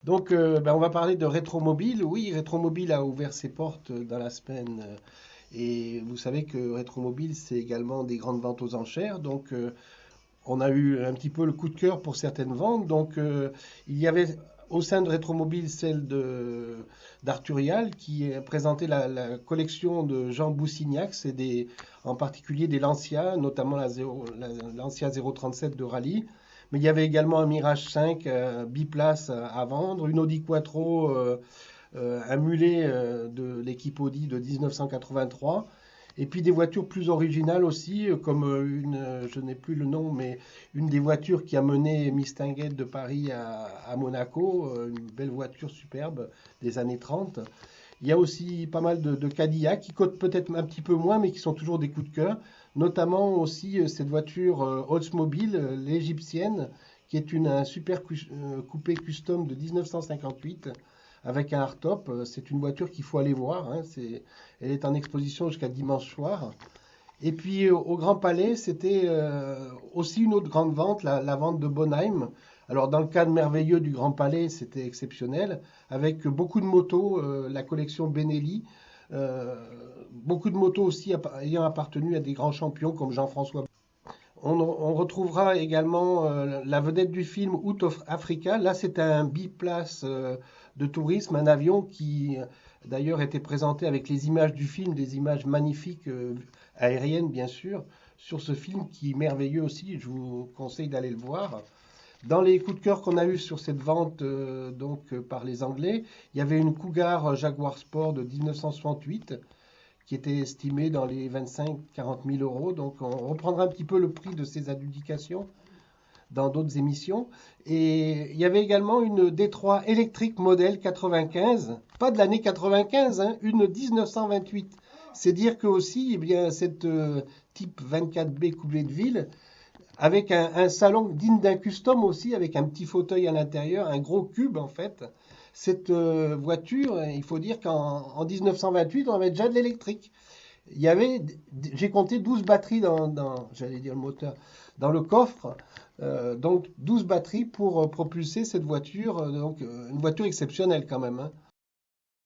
On va parler de Rétromobile. Oui, Rétromobile a ouvert ses portes dans la semaine. Et vous savez que Rétromobile, c'est également des grandes ventes aux enchères. On a eu un petit peu le coup de cœur pour certaines ventes. Il y avait au sein de Rétromobile celle d'Arturial qui présentait la collection de Jean Boussignac. En particulier des Lancia, notamment Lancia 037 de rallye. Mais il y avait également un Mirage 5 biplace à vendre, une Audi Quattro, un mulet de l'équipe Audi de 1983. Et puis des voitures plus originales aussi, je n'ai plus le nom, mais une des voitures qui a mené Mistinguett de Paris à Monaco, une belle voiture superbe des années 30. Il y a aussi pas mal de Cadillac qui cotent peut-être un petit peu moins, mais qui sont toujours des coups de cœur. Notamment aussi cette voiture Oldsmobile, l'égyptienne, qui est un super coupé custom de 1958 avec un hardtop. C'est une voiture qu'il faut aller voir, hein. Elle est en exposition jusqu'à dimanche soir. Et puis au Grand Palais, c'était aussi une autre grande vente, la vente de Bonheim. Alors dans le cadre merveilleux du Grand Palais, c'était exceptionnel, avec beaucoup de motos, la collection Benelli, euh, beaucoup de motos aussi ayant appartenu à des grands champions comme Jean-François. On retrouvera également la vedette du film Out of Africa. Là, c'est un biplace de tourisme, un avion qui d'ailleurs était présenté avec les images du film, des images magnifiques aériennes bien sûr, sur ce film qui est merveilleux aussi. Je vous conseille d'aller le voir. Dans les coups de cœur qu'on a eu sur cette vente par les Anglais, il y avait une Cougar Jaguar Sport de 1968 qui était estimée dans les 25-40 000 euros. Donc on reprendra un petit peu le prix de ces adjudications dans d'autres émissions. Et il y avait également une D3 électrique modèle 95, pas de l'année 95, hein, une 1928. C'est dire que aussi, eh bien, cette type 24B coupé de ville, avec un salon digne d'un custom aussi, avec un petit fauteuil à l'intérieur, un gros cube en fait. Cette voiture, il faut dire qu'en 1928, on avait déjà de l'électrique. Il y avait, j'ai compté 12 batteries j'allais dire le moteur, dans le coffre. Donc 12 batteries pour propulser cette voiture. Une voiture exceptionnelle quand même, hein.